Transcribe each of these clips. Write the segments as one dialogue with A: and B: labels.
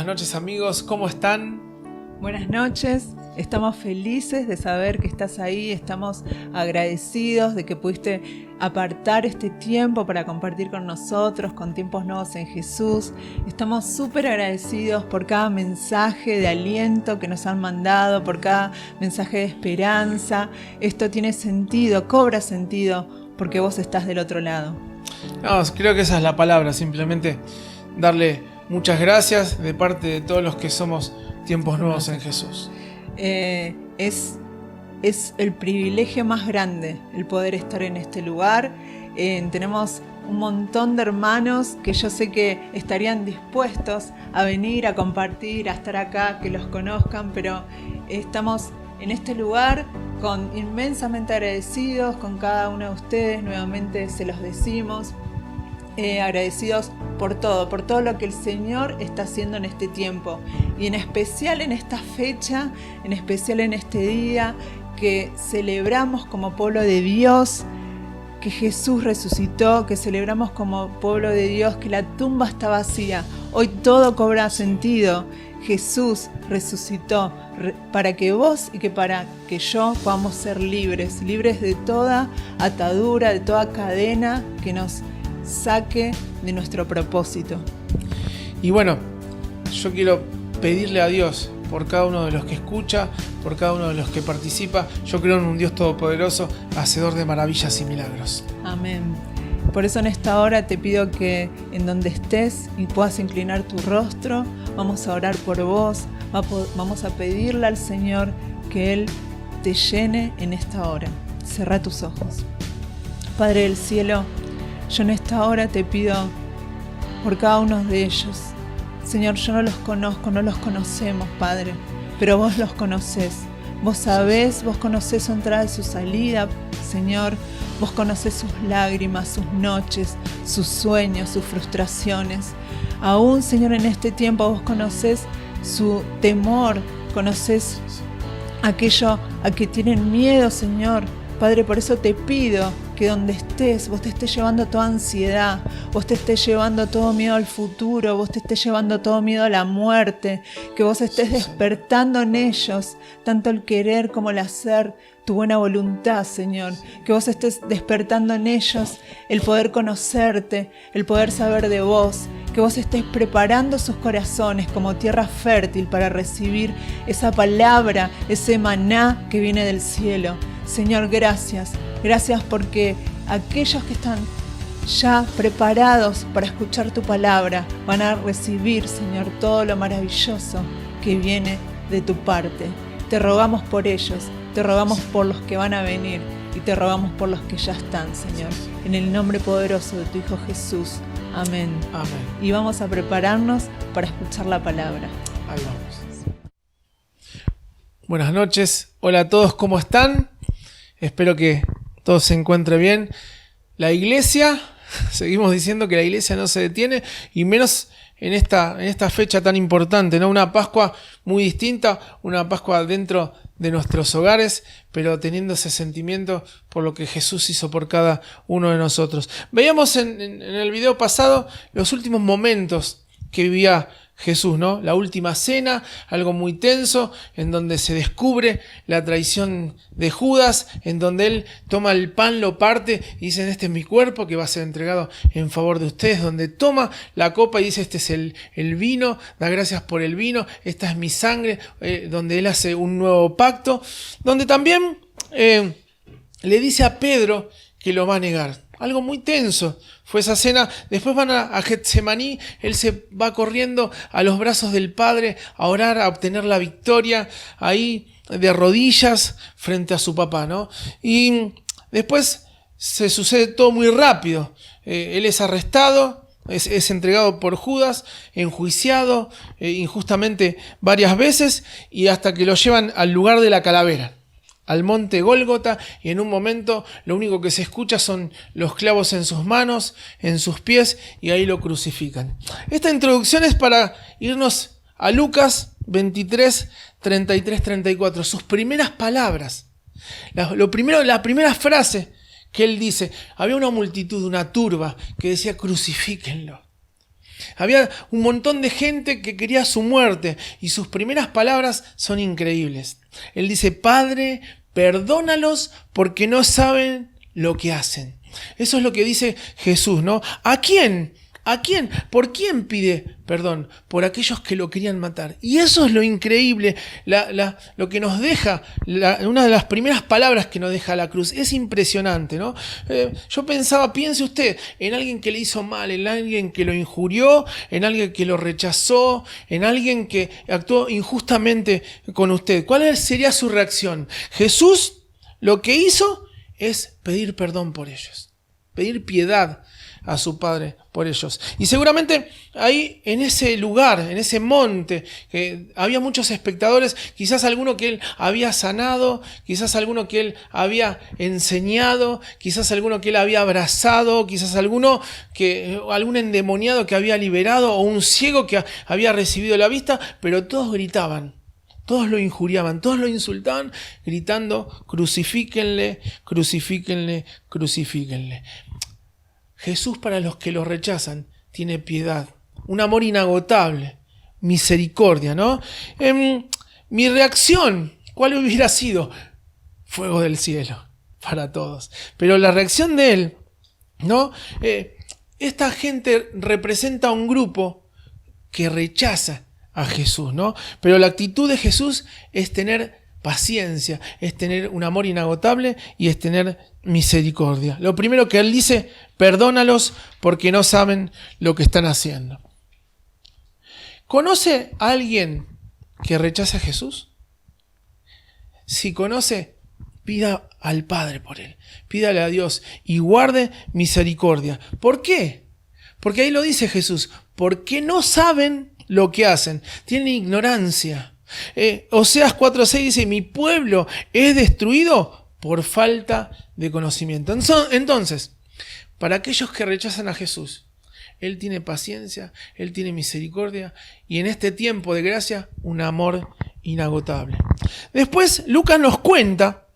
A: Buenas noches amigos, ¿cómo están?
B: Buenas noches, estamos felices de saber que estás ahí, estamos agradecidos de que pudiste apartar este tiempo para compartir con nosotros, con Tiempos Nuevos en Jesús. Estamos súper agradecidos por cada mensaje de aliento que nos han mandado, por cada mensaje de esperanza. Esto tiene sentido, cobra sentido, porque vos estás del otro lado.
A: No, creo que esa es la palabra, simplemente darle muchas gracias de parte de todos los que somos Tiempos Nuevos en Jesús.
B: Es el privilegio más grande el poder estar en este lugar. Tenemos un montón de hermanos que yo sé que estarían dispuestos a venir, a compartir, a estar acá, que los conozcan, pero estamos en este lugar inmensamente agradecidos con cada uno de ustedes. Nuevamente se los decimos. Agradecidos por todo lo que el Señor está haciendo en este tiempo y en especial en esta fecha, en especial en este día que celebramos como pueblo de Dios que Jesús resucitó, que celebramos como pueblo de Dios que la tumba está vacía. Hoy todo cobra sentido. Jesús resucitó para que vos y que para que yo podamos ser libres de toda atadura, de toda cadena que nos saque de nuestro propósito.
A: Y bueno, yo quiero pedirle a Dios por cada uno de los que escucha, por cada uno de los que participa. Yo creo en un Dios todopoderoso, hacedor de maravillas y milagros.
B: Amén. Por eso en esta hora te pido que en donde estés y puedas inclinar tu rostro, vamos a orar por vos, vamos a pedirle al Señor que Él te llene en esta hora. Cerrá tus ojos. Padre del cielo, yo en esta hora te pido por cada uno de ellos. Señor, yo no los conozco, no los conocemos, Padre, pero vos los conocés. Vos sabés, vos conocés su entrada y su salida, Señor. Vos conocés sus lágrimas, sus noches, sus sueños, sus frustraciones. Aún, Señor, en este tiempo vos conocés su temor, conocés aquello a que tienen miedo, Señor. Padre, por eso te pido que donde estés, vos te estés llevando toda ansiedad, vos te estés llevando todo miedo al futuro, vos te estés llevando todo miedo a la muerte, que vos estés despertando en ellos tanto el querer como el hacer, tu buena voluntad, Señor, que vos estés despertando en ellos el poder conocerte, el poder saber de vos, que vos estés preparando sus corazones como tierra fértil para recibir esa palabra, ese maná que viene del cielo. Señor, gracias porque aquellos que están ya preparados para escuchar tu palabra van a recibir, Señor, todo lo maravilloso que viene de tu parte. Te rogamos por ellos, te rogamos por los que van a venir y te rogamos por los que ya están, Señor. En el nombre poderoso de tu Hijo Jesús. Amén.
A: Amén.
B: Y vamos a prepararnos para escuchar la palabra.
A: Ahí vamos. Buenas noches. Hola a todos, ¿cómo están? Espero que todo se encuentre bien. La iglesia, seguimos diciendo que la iglesia no se detiene, y menos en esta fecha tan importante, ¿no? Una Pascua muy distinta, una Pascua dentro de nuestros hogares, pero teniendo ese sentimiento por lo que Jesús hizo por cada uno de nosotros. Veíamos en el video pasado los últimos momentos que vivía Jesús, ¿no? La última cena, algo muy tenso, en donde se descubre la traición de Judas, en donde él toma el pan, lo parte y dice: este es mi cuerpo que va a ser entregado en favor de ustedes. Donde toma la copa y dice: este es el vino, da gracias por el vino, esta es mi sangre, donde él hace un nuevo pacto, donde también le dice a Pedro que lo va a negar. Algo muy tenso fue esa cena. Después van a Getsemaní, él se va corriendo a los brazos del Padre a orar, a obtener la victoria, ahí de rodillas frente a su papá, ¿no? Y después se sucede todo muy rápido. Él es arrestado, es entregado por Judas, enjuiciado injustamente varias veces, y hasta que lo llevan al lugar de la calavera, al monte Gólgota, y en un momento lo único que se escucha son los clavos en sus manos, en sus pies, y ahí lo crucifican. Esta introducción es para irnos a Lucas 23, 33, 34, sus primeras palabras. La primera frase que él dice: había una multitud, una turba, que decía: crucifíquenlo. Había un montón de gente que quería su muerte y sus primeras palabras son increíbles. Él dice, Padre, perdónalos porque no saben lo que hacen. Eso es lo que dice Jesús, ¿no? ¿A quién? ¿A quién? ¿Por quién pide perdón? Por aquellos que lo querían matar. Y eso es lo increíble, lo que nos deja, una de las primeras palabras que nos deja la cruz. Es impresionante, ¿no? Yo pensaba, piense usted en alguien que le hizo mal, en alguien que lo injurió, en alguien que lo rechazó, en alguien que actuó injustamente con usted. ¿Cuál sería su reacción? Jesús lo que hizo es pedir perdón por ellos, pedir piedad a su Padre por ellos. Y seguramente ahí en ese lugar, en ese monte, había muchos espectadores, quizás alguno que él había sanado, quizás alguno que él había enseñado, quizás alguno que él había abrazado, quizás algún endemoniado que había liberado o un ciego que había recibido la vista, pero todos gritaban. Todos lo injuriaban, todos lo insultaban, gritando, crucifíquenle, crucifíquenle, crucifíquenle. Jesús para los que lo rechazan tiene piedad, un amor inagotable, misericordia, ¿no? Mi reacción, ¿cuál hubiera sido? Fuego del cielo para todos. Pero la reacción de él, ¿no? Esta gente representa un grupo que rechaza a Jesús, ¿no? Pero la actitud de Jesús es tener paciencia, es tener un amor inagotable y es tener misericordia. Lo primero que él dice, perdónalos porque no saben lo que están haciendo. ¿Conoce a alguien que rechaza a Jesús? Si conoce, pida al Padre por él, pídale a Dios y guarde misericordia. ¿Por qué? Porque ahí lo dice Jesús, porque no saben lo que hacen, tienen ignorancia. Oseas 4:6 dice, mi pueblo es destruido por falta de conocimiento. Entonces, para aquellos que rechazan a Jesús, Él tiene paciencia, Él tiene misericordia y en este tiempo de gracia, un amor inagotable. Después, Lucas nos cuenta,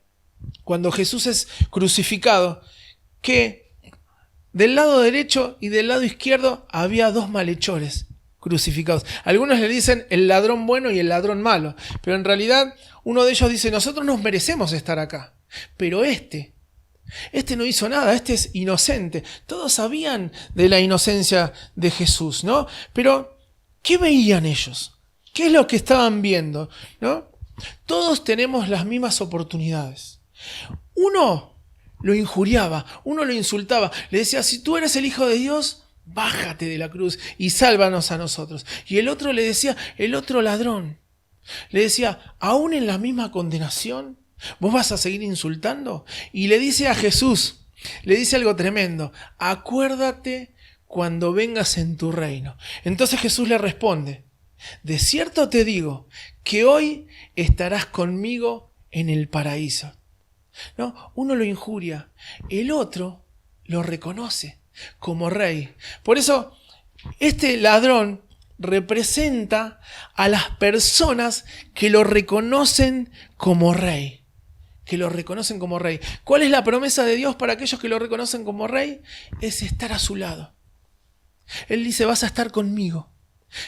A: cuando Jesús es crucificado, que del lado derecho y del lado izquierdo había dos malhechores crucificados. Algunos le dicen el ladrón bueno y el ladrón malo, pero en realidad uno de ellos dice, nosotros nos merecemos estar acá, pero este no hizo nada, este es inocente. Todos sabían de la inocencia de Jesús, ¿no? Pero, ¿qué veían ellos? ¿Qué es lo que estaban viendo? ¿No? Todos tenemos las mismas oportunidades. Uno lo injuriaba, uno lo insultaba, le decía, si tú eres el Hijo de Dios, bájate de la cruz y sálvanos a nosotros. Y el otro le decía, el otro ladrón, le decía, aún en la misma condenación, ¿vos vas a seguir insultando? Y le dice a Jesús, le dice algo tremendo, acuérdate cuando vengas en tu reino. Entonces Jesús le responde, de cierto te digo que hoy estarás conmigo en el paraíso. ¿No? Uno lo injuria, el otro lo reconoce como rey. Por eso, este ladrón representa a las personas que lo reconocen como rey. Que lo reconocen como rey. ¿Cuál es la promesa de Dios para aquellos que lo reconocen como rey? Es estar a su lado. Él dice, vas a estar conmigo.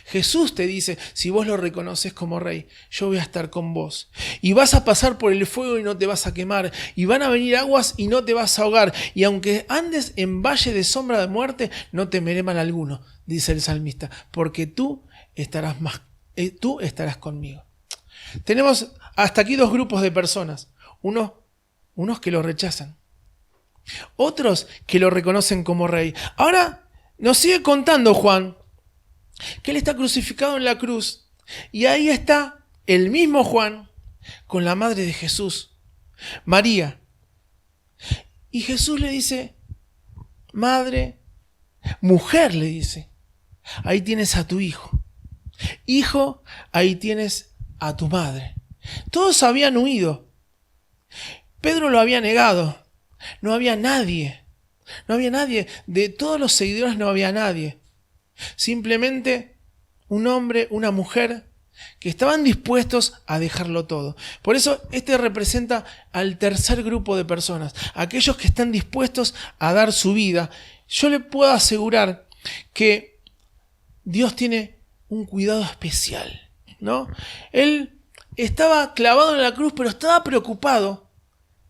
A: Jesús te dice, si vos lo reconoces como rey, yo voy a estar con vos. Y vas a pasar por el fuego y no te vas a quemar. Y van a venir aguas y no te vas a ahogar. Y aunque andes en valle de sombra de muerte, no temeré mal alguno, dice el salmista, porque tú estarás conmigo. Tenemos hasta aquí dos grupos de personas. Unos que lo rechazan. Otros que lo reconocen como rey. Ahora nos sigue contando Juan que él está crucificado en la cruz y ahí está el mismo Juan con la madre de Jesús, María. Y Jesús le dice, madre, mujer, le dice, ahí tienes a tu hijo. Hijo, ahí tienes a tu madre. Todos habían huido. Pedro lo había negado. No había nadie. No había nadie. De todos los seguidores no había nadie. Simplemente un hombre, una mujer que estaban dispuestos a dejarlo todo. Por eso este representa al tercer grupo de personas, aquellos que están dispuestos a dar su vida. Yo le puedo asegurar que Dios tiene un cuidado especial, ¿no? Él estaba clavado en la cruz, pero estaba preocupado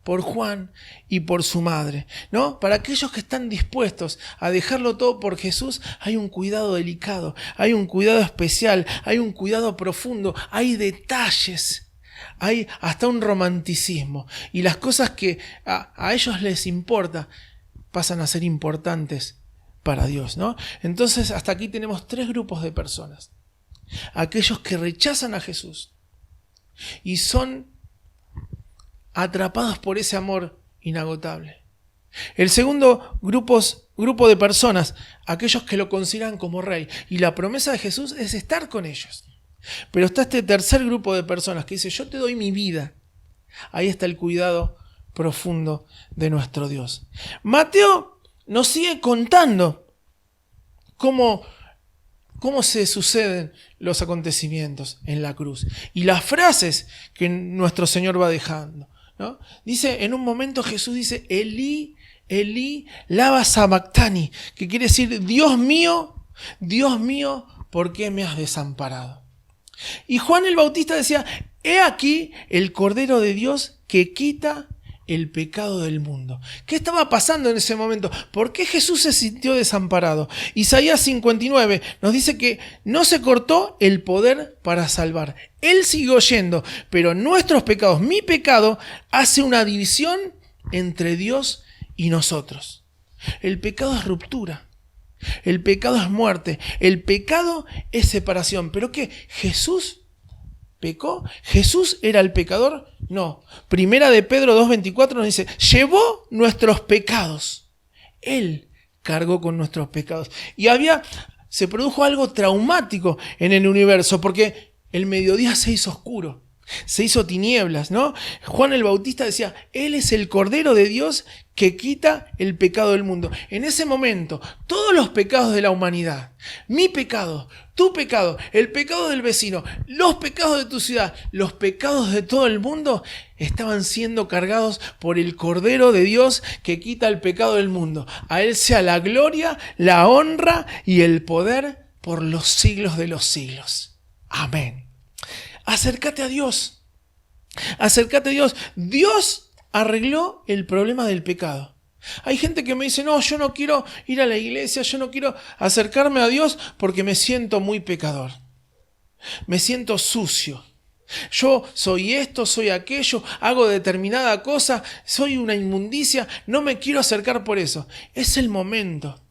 A: por Juan y por su madre, ¿no? Para aquellos que están dispuestos a dejarlo todo por Jesús, hay un cuidado delicado, hay un cuidado especial, hay un cuidado profundo, hay detalles, hay hasta un romanticismo. Y las cosas que a ellos les importa pasan a ser importantes para Dios, ¿no? Entonces, hasta aquí tenemos 3 grupos de personas. Aquellos que rechazan a Jesús y son atrapados por ese amor inagotable. El segundo grupo de personas, aquellos que lo consideran como rey. Y la promesa de Jesús es estar con ellos. Pero está este tercer grupo de personas que dice, yo te doy mi vida. Ahí está el cuidado profundo de nuestro Dios. Mateo nos sigue contando cómo se suceden los acontecimientos en la cruz. Y las frases que nuestro Señor va dejando, ¿no? Dice, en un momento Jesús dice, Elí, Elí, lama sabactani, que quiere decir, Dios mío, ¿por qué me has desamparado? Y Juan el Bautista decía, he aquí el Cordero de Dios que quita el pecado del mundo. ¿Qué estaba pasando en ese momento? ¿Por qué Jesús se sintió desamparado? Isaías 59 nos dice que no se cortó el poder para salvar. Él siguió yendo, pero nuestros pecados, mi pecado, hace una división entre Dios y nosotros. El pecado es ruptura. El pecado es muerte. El pecado es separación. ¿Pero qué? ¿Jesús pecó? ¿Jesús era el pecador? No. Primera de Pedro 2:24 nos dice, llevó nuestros pecados. Él cargó con nuestros pecados. Y se produjo algo traumático en el universo, porque el mediodía se hizo oscuro, se hizo tinieblas, ¿no? Juan el Bautista decía, Él es el Cordero de Dios que quita el pecado del mundo. En ese momento, todos los pecados de la humanidad, mi pecado, tu pecado, el pecado del vecino, los pecados de tu ciudad, los pecados de todo el mundo, estaban siendo cargados por el Cordero de Dios que quita el pecado del mundo. A Él sea la gloria, la honra y el poder por los siglos de los siglos. Amén. Acércate a Dios. Acércate a Dios. Dios arregló el problema del pecado. Hay gente que me dice, no, yo no quiero ir a la iglesia, yo no quiero acercarme a Dios porque me siento muy pecador. Me siento sucio. Yo soy esto, soy aquello, hago determinada cosa, soy una inmundicia, no me quiero acercar por eso. Es el momento.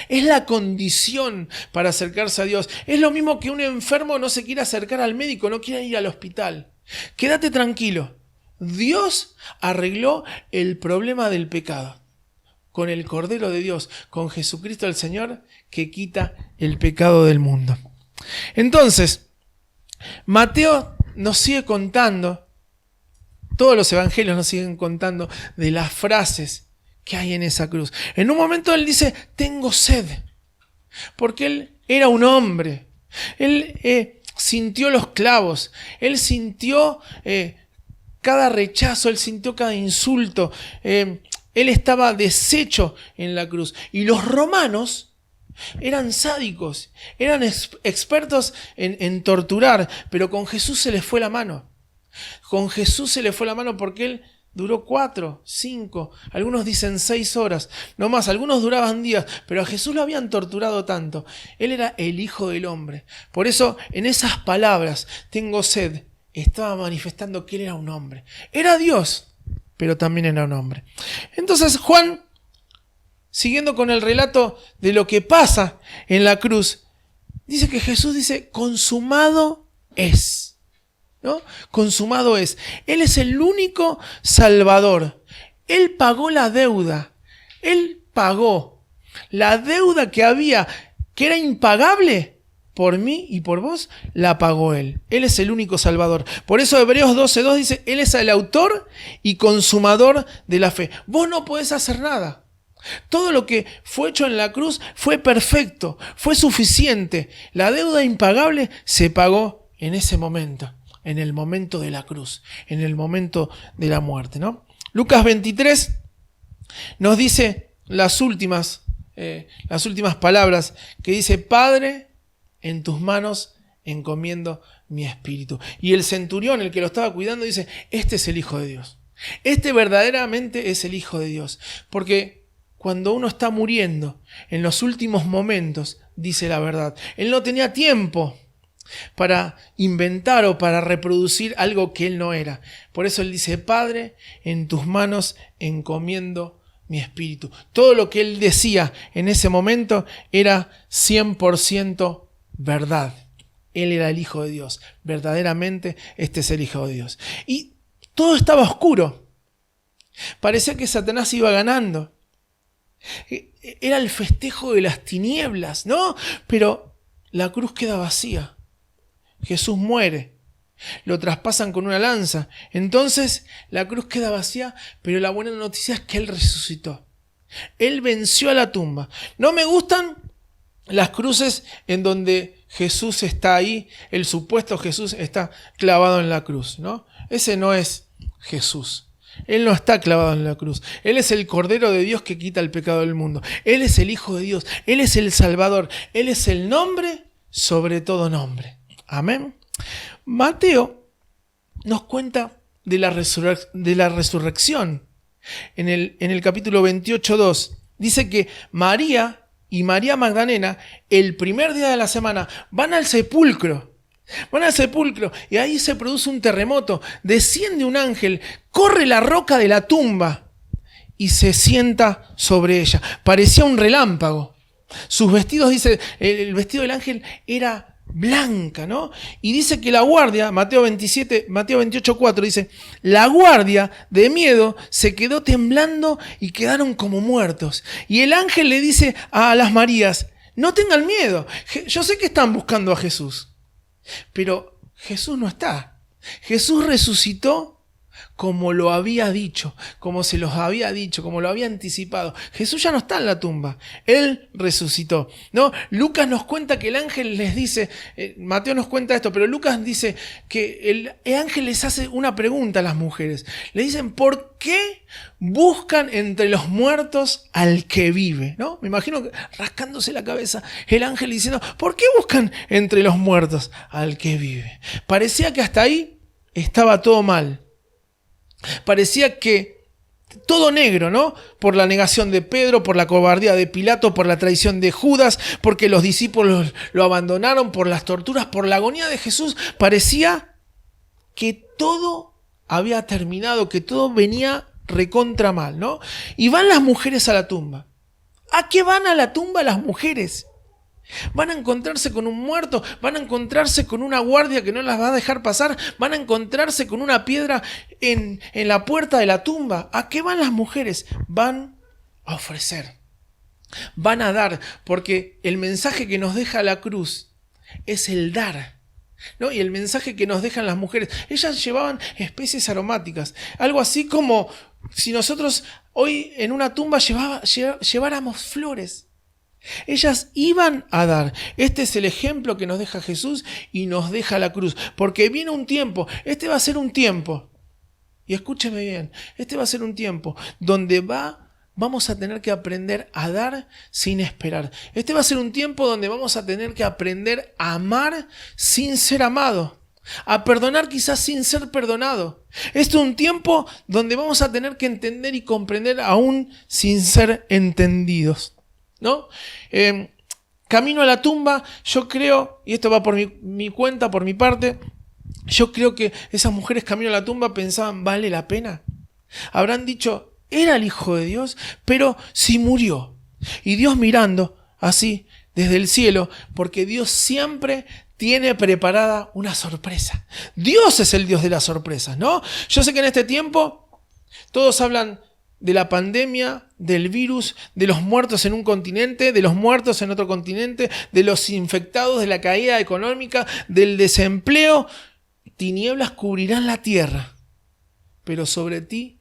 A: Es la condición para acercarse a Dios. Es lo mismo que un enfermo no se quiere acercar al médico, no quiere ir al hospital. Quédate tranquilo. Dios arregló el problema del pecado con el Cordero de Dios, con Jesucristo el Señor, que quita el pecado del mundo. Entonces, Mateo nos sigue contando, todos los evangelios nos siguen contando de las frases que hay en esa cruz. En un momento él dice, tengo sed, porque él era un hombre. Él sintió los clavos, él sintió cada rechazo, él sintió cada insulto. Él estaba deshecho en la cruz. Y los romanos eran sádicos, eran expertos en torturar, pero con Jesús se les fue la mano. Con Jesús se le fue la mano porque él duró 4, 5, algunos dicen 6 horas, no más, algunos duraban días, pero a Jesús lo habían torturado tanto. Él era el Hijo del Hombre. Por eso, en esas palabras, tengo sed, estaba manifestando que él era un hombre. Era Dios, pero también era un hombre. Entonces Juan, siguiendo con el relato de lo que pasa en la cruz, dice que Jesús dice, consumado es. ¿No? Consumado es. Él es el único Salvador. Él pagó la deuda. Él pagó la deuda que había, que era impagable por mí y por vos, la pagó Él. Él es el único Salvador. Por eso Hebreos 12:2 dice, Él es el autor y consumador de la fe. Vos no podés hacer nada. Todo lo que fue hecho en la cruz fue perfecto, fue suficiente. La deuda impagable se pagó en ese momento. En el momento de la cruz, en el momento de la muerte, ¿no? Lucas 23 nos dice las últimas palabras, que dice, Padre, en tus manos encomiendo mi espíritu. Y el centurión, el que lo estaba cuidando, dice, este es el Hijo de Dios. Este verdaderamente es el Hijo de Dios. Porque cuando uno está muriendo, en los últimos momentos, dice la verdad. Él no tenía tiempo para inventar o para reproducir algo que él no era. Por eso él dice, Padre, en tus manos encomiendo mi espíritu. Todo lo que él decía en ese momento era 100% verdad. Él era el Hijo de Dios. Verdaderamente este es el Hijo de Dios. Y todo estaba oscuro. Parecía que Satanás iba ganando. Era el festejo de las tinieblas, ¿no? Pero la cruz queda vacía. Jesús muere. Lo traspasan con una lanza. Entonces la cruz queda vacía, pero la buena noticia es que Él resucitó. Él venció a la tumba. No me gustan las cruces en donde Jesús está ahí, el supuesto Jesús está clavado en la cruz, ¿no? Ese no es Jesús. Él no está clavado en la cruz. Él es el Cordero de Dios que quita el pecado del mundo. Él es el Hijo de Dios. Él es el Salvador. Él es el nombre sobre todo nombre. Amén. Mateo nos cuenta de la resurrección. En el capítulo 28:2 dice que María y María Magdalena el primer día de la semana van al sepulcro. Van al sepulcro y ahí se produce un terremoto. Desciende un ángel, corre la roca de la tumba y se sienta sobre ella. Parecía un relámpago. Sus vestidos, dice, el vestido del ángel era blanca, ¿no? Y dice que la guardia, Mateo 28:4 dice, la guardia de miedo se quedó temblando y quedaron como muertos. Y el ángel le dice a las Marías, no tengan miedo, yo sé que están buscando a Jesús, pero Jesús no está. Jesús resucitó como lo había dicho, como se los había dicho, como lo había anticipado. Jesús ya no está en la tumba, Él resucitó, ¿no? Lucas nos cuenta que el ángel les dice, Mateo nos cuenta esto, pero Lucas dice que el ángel les hace una pregunta a las mujeres. Le dicen, ¿por qué buscan entre los muertos al que vive? ¿No? Me imagino que rascándose la cabeza el ángel diciendo, ¿por qué buscan entre los muertos al que vive? Parecía que hasta ahí estaba todo mal. Parecía que todo negro, ¿no? Por la negación de Pedro, por la cobardía de Pilato, por la traición de Judas, porque los discípulos lo abandonaron, por las torturas, por la agonía de Jesús. Parecía que todo había terminado, que todo venía recontra mal, ¿no? Y van las mujeres a la tumba. ¿A qué van a la tumba las mujeres? Van a encontrarse con un muerto, van a encontrarse con una guardia que no las va a dejar pasar, van a encontrarse con una piedra en la puerta de la tumba. ¿A qué van las mujeres? Van a ofrecer, van a dar, porque el mensaje que nos deja la cruz es el dar, ¿no? Y el mensaje que nos dejan las mujeres, ellas llevaban especies aromáticas, algo así como si nosotros hoy en una tumba lleváramos flores. Ellas iban a dar. Este es el ejemplo que nos deja Jesús y nos deja la cruz. Porque viene un tiempo, este va a ser un tiempo, y escúcheme bien, este va a ser un tiempo donde vamos a tener que aprender a dar sin esperar. Este va a ser un tiempo donde vamos a tener que aprender a amar sin ser amado, a perdonar quizás sin ser perdonado. Este es un tiempo donde vamos a tener que entender y comprender aún sin ser entendidos, ¿no? Camino a la tumba, yo creo, y esto va por mi cuenta, por mi parte, yo creo que esas mujeres camino a la tumba pensaban, ¿vale la pena? Habrán dicho, era el Hijo de Dios, pero si murió. Y Dios mirando así desde el cielo, porque Dios siempre tiene preparada una sorpresa. Dios es el Dios de las sorpresas, ¿no? Yo sé que en este tiempo todos hablan de la pandemia, del virus, de los muertos en un continente, de los muertos en otro continente, de los infectados, de la caída económica, del desempleo. Tinieblas cubrirán la tierra, pero sobre ti,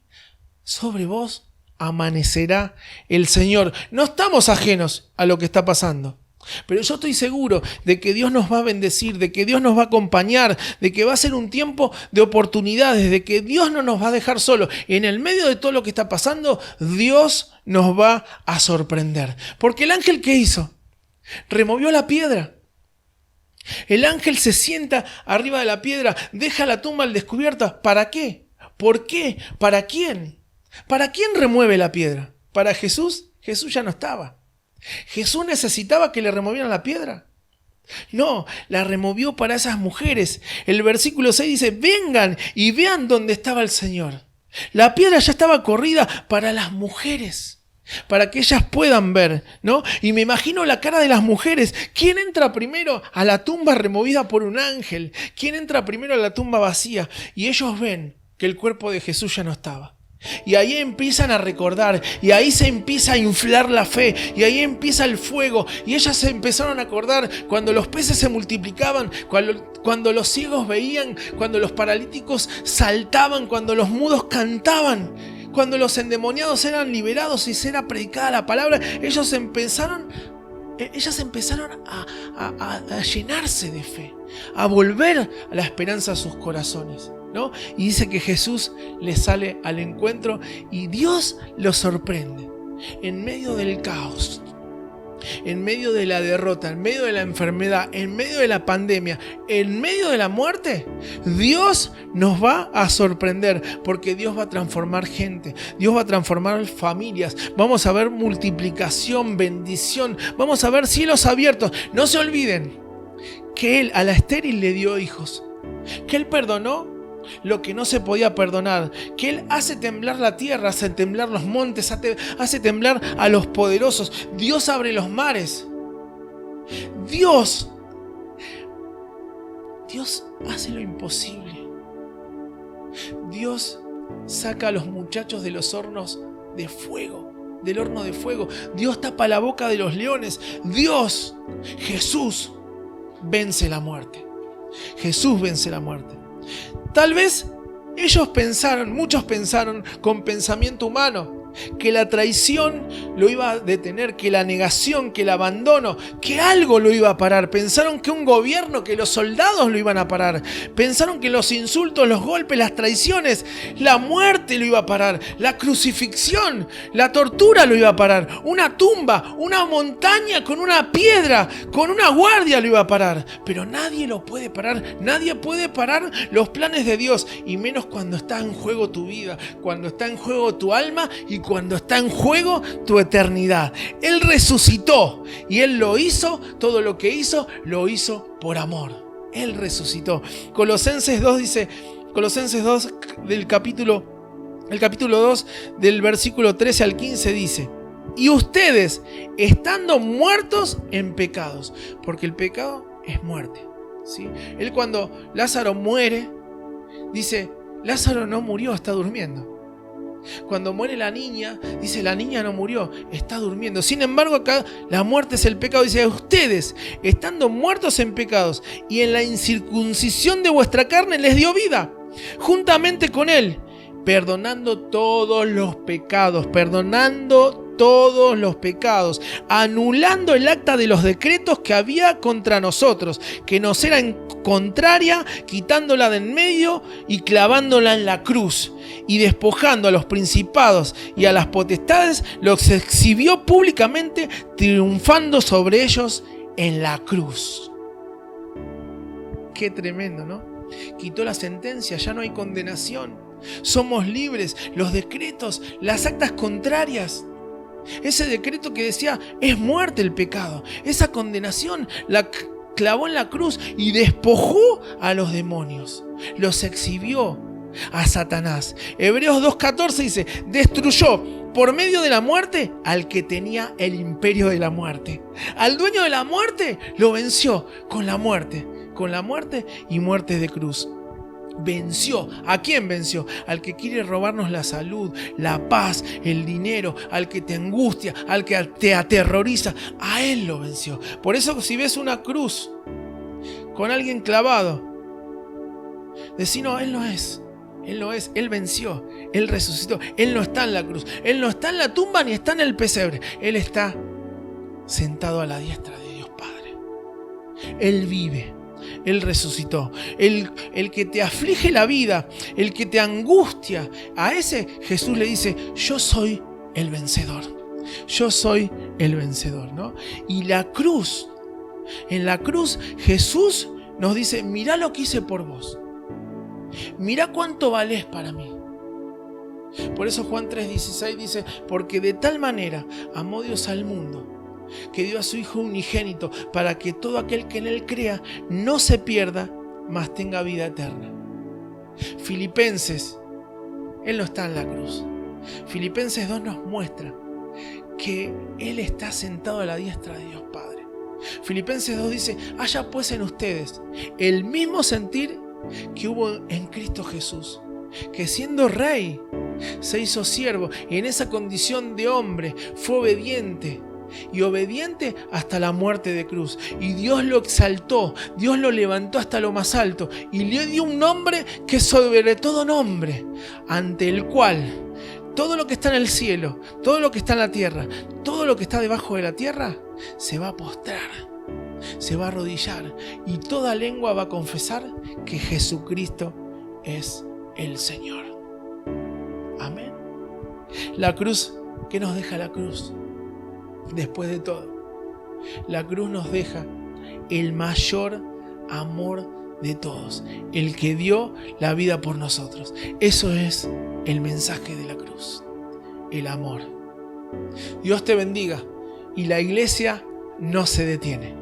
A: sobre vos, amanecerá el Señor. No estamos ajenos a lo que está pasando, pero yo estoy seguro de que Dios nos va a bendecir, de que Dios nos va a acompañar, de que va a ser un tiempo de oportunidades, de que Dios no nos va a dejar solos. En el medio de todo lo que está pasando, Dios nos va a sorprender. Porque el ángel, ¿qué hizo? Removió la piedra. El ángel se sienta arriba de la piedra, deja la tumba al descubierto. ¿Para qué? ¿Por qué? ¿Para quién? ¿Para quién remueve la piedra? ¿Para Jesús? Jesús ya no estaba. ¿Jesús necesitaba que le removieran la piedra? No, la removió para esas mujeres. El versículo 6 dice, vengan y vean dónde estaba el Señor. La piedra ya estaba corrida para las mujeres, para que ellas puedan ver, ¿no? Y me imagino la cara de las mujeres. ¿Quién entra primero a la tumba removida por un ángel? ¿Quién entra primero a la tumba vacía? Y ellos ven que el cuerpo de Jesús ya no estaba. Y ahí empiezan a recordar, y ahí se empieza a inflar la fe, y ahí empieza el fuego, y ellas se empezaron a acordar cuando los peces se multiplicaban, cuando los ciegos veían, cuando los paralíticos saltaban, cuando los mudos cantaban, cuando los endemoniados eran liberados y se era predicada la palabra. Ellas empezaron a llenarse de fe, a volver a la esperanza a sus corazones, ¿no? Y dice que Jesús les sale al encuentro y Dios los sorprende en medio del caos, en medio de la derrota, en medio de la enfermedad, en medio de la pandemia, en medio de la muerte. Dios nos va a sorprender, porque Dios va a transformar gente, Dios va a transformar familias. Vamos a ver multiplicación, bendición, vamos a ver cielos abiertos. No se olviden que Él a la estéril le dio hijos, que Él perdonó lo que no se podía perdonar, que Él hace temblar la tierra, hace temblar los montes, hace temblar a los poderosos. Dios abre los mares. Dios hace lo imposible. Dios saca a los muchachos de los hornos de fuego, del horno de fuego. Dios tapa la boca de los leones. Dios, Jesús, vence la muerte. Jesús vence la muerte. Tal vez muchos pensaron con pensamiento humano, que la traición lo iba a detener, que la negación, que el abandono, que algo lo iba a parar. Pensaron que un gobierno, que los soldados lo iban a parar. Pensaron que los insultos, los golpes, las traiciones, la muerte lo iba a parar. La crucifixión, la tortura lo iba a parar. Una tumba, una montaña con una piedra, con una guardia lo iba a parar. Pero nadie lo puede parar. Nadie puede parar los planes de Dios. Y menos cuando está en juego tu vida, cuando está en juego tu alma y cuando está en juego tu eternidad. Él resucitó y Él lo hizo, todo lo que hizo, lo hizo por amor. Él resucitó. Colosenses 2 dice, Colosenses 2 el capítulo 2 del versículo 13 al 15 dice: y ustedes, estando muertos en pecados, porque el pecado es muerte, ¿sí? Él, cuando Lázaro muere, dice, Lázaro no murió, está durmiendo. Cuando muere la niña, dice, la niña no murió, está durmiendo. Sin embargo, acá la muerte es el pecado. Dice, ustedes, estando muertos en pecados y en la incircuncisión de vuestra carne, les dio vida juntamente con Él, perdonando todos los pecados, anulando el acta de los decretos que había contra nosotros, que nos era contraria, quitándola de en medio y clavándola en la cruz, y despojando a los principados y a las potestades, los exhibió públicamente, triunfando sobre ellos en la cruz. Qué tremendo, ¿no? Quitó la sentencia, ya no hay condenación. Somos libres. Los decretos, las actas contrarias, ese decreto que decía es muerte el pecado, esa condenación la clavó en la cruz y despojó a los demonios, los exhibió a Satanás. Hebreos 2:14 dice, destruyó por medio de la muerte al que tenía el imperio de la muerte. Al dueño de la muerte lo venció con la muerte y muerte de cruz. Venció. ¿A quién venció? Al que quiere robarnos la salud, la paz, el dinero, al que te angustia, al que te aterroriza. A Él lo venció. Por eso, si ves una cruz con alguien clavado, decís, no, Él no es. Él venció, Él resucitó. Él no está en la cruz, Él no está en la tumba ni está en el pesebre. Él está sentado a la diestra de Dios Padre. Él vive. Él resucitó. El que te aflige la vida, el que te angustia, a ese Jesús le dice, yo soy el vencedor. Yo soy el vencedor, ¿no? Y la cruz En la cruz Jesús nos dice, mirá lo que hice por vos. Mirá cuánto valés para mí. Por eso Juan 3:16 dice, porque de tal manera amó Dios al mundo, que dio a su Hijo unigénito, para que todo aquel que en Él crea no se pierda, mas tenga vida eterna. Filipenses, Él no está en la cruz. Filipenses 2 nos muestra que Él está sentado a la diestra de Dios Padre. Filipenses 2 dice, haya pues en ustedes el mismo sentir que hubo en Cristo Jesús, que siendo rey se hizo siervo, y en esa condición de hombre fue obediente, y obediente hasta la muerte de cruz. Y Dios lo exaltó, Dios lo levantó hasta lo más alto, y le dio un nombre que es sobre todo nombre, ante el cual todo lo que está en el cielo, todo lo que está en la tierra, todo lo que está debajo de la tierra, se va a postrar, se va a arrodillar, y toda lengua va a confesar que Jesucristo es el Señor. Amén. La cruz, ¿qué nos deja la cruz? Después de todo, la cruz nos deja el mayor amor de todos, el que dio la vida por nosotros. Eso es el mensaje de la cruz, el amor. Dios te bendiga, y la iglesia no se detiene.